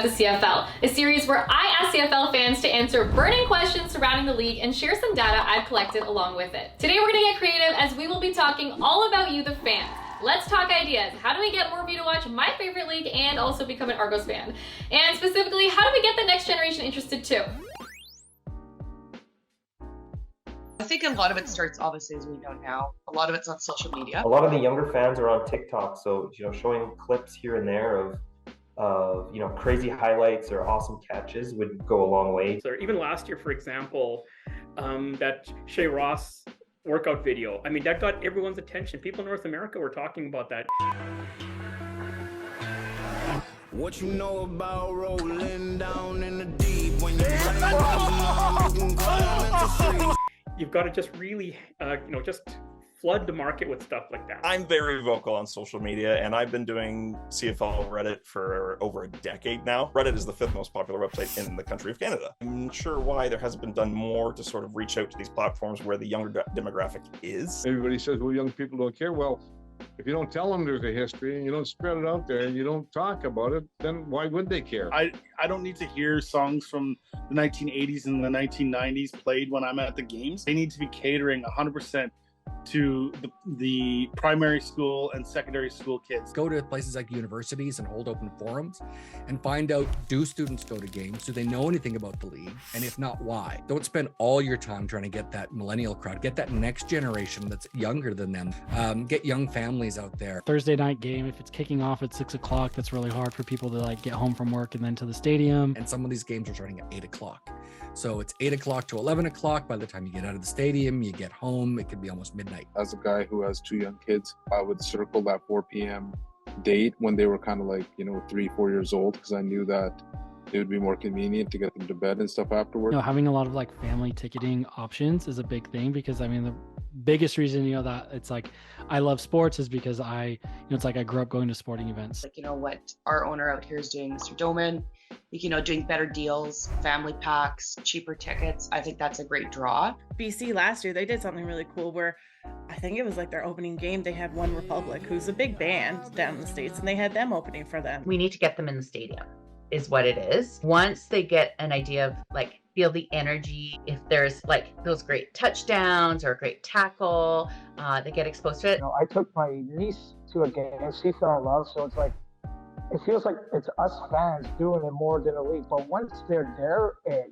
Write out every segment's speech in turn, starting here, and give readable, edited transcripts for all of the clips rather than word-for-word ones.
About the CFL, a series where I ask CFL fans to answer burning questions surrounding the league and share some data I've collected along with it. Today we're gonna get creative as we will be talking all about you, the fans. Let's talk ideas. How do we get more of you to watch my favorite league and also become an Argos fan? And specifically, how do we get the next generation interested too? I think a lot of it starts, obviously, as we know now, a lot of it's on social media. A lot of the younger fans are on TikTok, so showing clips here and there of crazy highlights or awesome catches would go a long way. So even last year, for example, that Shea Ross workout video, I mean, that got everyone's attention. People in North America were talking about that. What you know about rolling down in the deep when you're You've got to just really, just flood the market with stuff like that. I'm very vocal on social media, and I've been doing CFL Reddit for over a decade now. Reddit is the 5th most popular website in the country of Canada. I'm not sure why there hasn't been done more to sort of reach out to these platforms where the younger demographic is. Everybody says, well, young people don't care. Well, if you don't tell them there's a history and you don't spread it out there and you don't talk about it, then why would they care? I don't need to hear songs from the 1980s and the 1990s played when I'm at the games. They need to be catering 100% to the primary school and secondary school kids. Go to places like universities and hold open forums and find out, do students go to games? Do they know anything about the league? And if not, why? Don't spend all your time trying to get that millennial crowd, get that next generation that's younger than them. Get young families out there. Thursday night game, if it's kicking off at 6 o'clock, that's really hard for people to like get home from work and then to the stadium. And some of these games are starting at 8 o'clock. So it's 8 o'clock to 11 o'clock. By the time you get out of the stadium, you get home, it could be almost midnight. As a guy who has 2 young kids, I would circle that 4 p.m. date when they were kind of like, 3-4 years old, because I knew that it would be more convenient to get them to bed and stuff afterwards. Having a lot of like family ticketing options is a big thing, because I mean, the biggest reason, that it's like I love sports is because it's like I grew up going to sporting events. Like, what our owner out here is doing, Mr. Doman, doing better deals, family packs, cheaper tickets. I think that's a great draw. BC last year, they did something really cool where I think it was like their opening game. They had One Republic, who's a big band down in the States, and they had them opening for them. We need to get them in the stadium is what it is. Once they get an idea of feel the energy, if there's those great touchdowns or a great tackle, they get exposed to it. I took my niece to a game and she fell in love, so it feels like it's us fans doing it more than a league. But once they're there,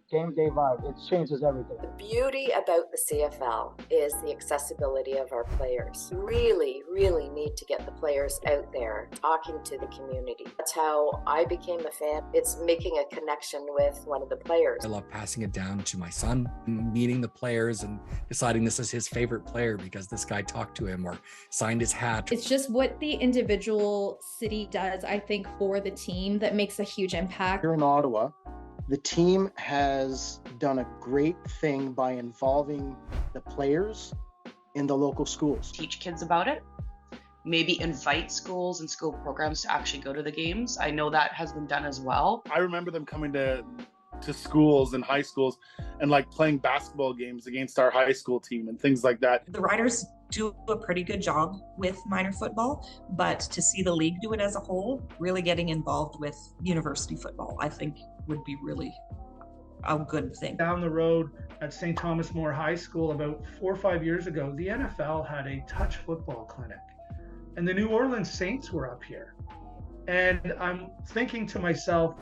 game day vibe, it changes everything. The beauty about the CFL is the accessibility of our players. Really, really need to get the players out there talking to the community. That's how I became a fan. It's making a connection with one of the players. I love passing it down to my son, meeting the players and deciding this is his favorite player because this guy talked to him or signed his hat. It's just what the individual city does, I think, for the team that makes a huge impact. Here in Ottawa, the team has done a great thing by involving the players in the local schools. Teach kids about it. Maybe invite schools and school programs to actually go to the games. I know that has been done as well. I remember them coming to schools and high schools and playing basketball games against our high school team and things like that. The Riders do a pretty good job with minor football, but to see the league do it as a whole, really getting involved with university football, I think would be really a good thing. Down the road at St. Thomas More High School about 4 or 5 years ago, the NFL had a touch football clinic and the New Orleans Saints were up here. And I'm thinking to myself,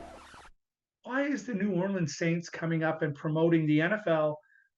why is the New Orleans Saints coming up and promoting the NFL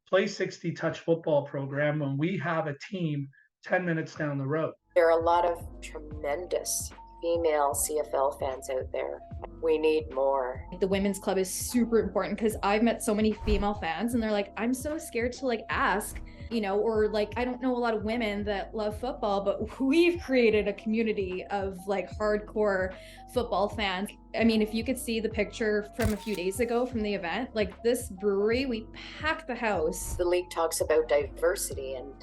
Play 60 touch football program when we have a team 10 minutes down the road? There are a lot of tremendous female CFL fans out there. We need more. The women's club is super important because I've met so many female fans and they're like, I'm so scared to ask, or I don't know a lot of women that love football, but we've created a community of hardcore football fans. I mean, if you could see the picture from a few days ago from the event, this brewery, we packed the house. The league talks about diversity and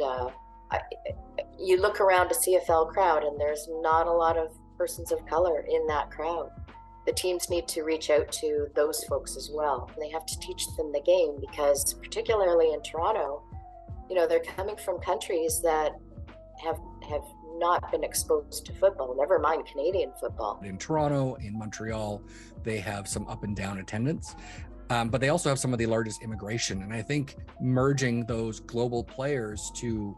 you look around a CFL crowd and there's not a lot of persons of color in that crowd. The teams need to reach out to those folks as well. And they have to teach them the game because particularly in Toronto, they're coming from countries that have not been exposed to football, never mind Canadian football. In Toronto, in Montreal, they have some up and down attendance, but they also have some of the largest immigration. And I think merging those global players to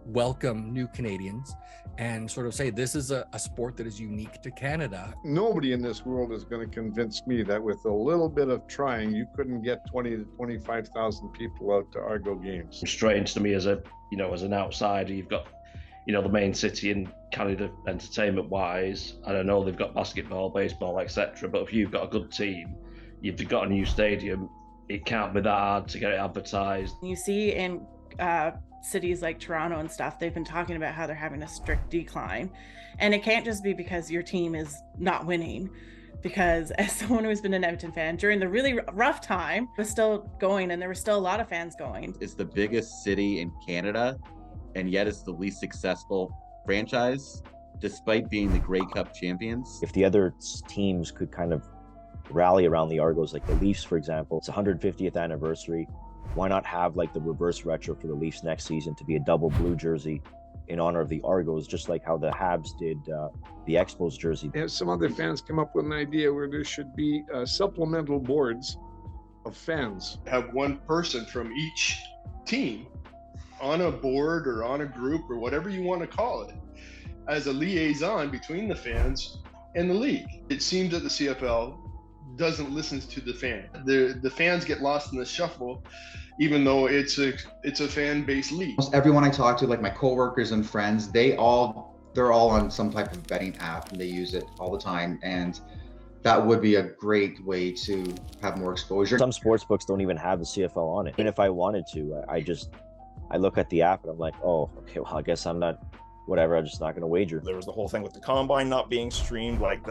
welcome new Canadians and sort of say this is a sport that is unique to Canada. Nobody in this world is going to convince me that with a little bit of trying, you couldn't get 20 to 25,000 people out to Argo games. Strange to me as a, you know, as an outsider. You've got, you know, the main city in Canada entertainment wise. I don't know, they've got basketball, baseball, etc. But if you've got a good team, you've got a new stadium, it can't be that hard to get it advertised. You see in cities like Toronto and stuff, they've been talking about how they're having a strict decline. And it can't just be because your team is not winning. Because as someone who's been an Edmonton fan, during the really rough time, it was still going and there were still a lot of fans going. It's the biggest city in Canada, and yet it's the least successful franchise, despite being the Grey Cup champions. If the other teams could kind of rally around the Argos, like the Leafs, for example, it's 150th anniversary. Why not have like the reverse retro for the Leafs next season to be a double blue jersey in honor of the Argos, just like how the Habs did the Expos jersey. And some other fans come up with an idea where there should be supplemental boards of fans. Have one person from each team on a board or on a group or whatever you want to call it as a liaison between the fans and the league. It seems that the CFL doesn't listen to the fan. The fans get lost in the shuffle, even though it's a fan-based league. Almost everyone I talk to, like my coworkers and friends, they're all on some type of betting app and they use it all the time. And that would be a great way to have more exposure. Some sports books don't even have the CFL on it. Even if I wanted to, I look at the app and I'm like, oh, okay, well, I guess I'm not, whatever, I'm just not going to wager. There was the whole thing with the combine not being streamed. Like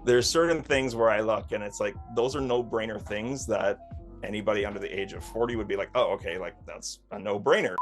there's certain things where I look and it's like, those are no-brainer things that anybody under the age of 40 would be like, oh, okay, like that's a no-brainer.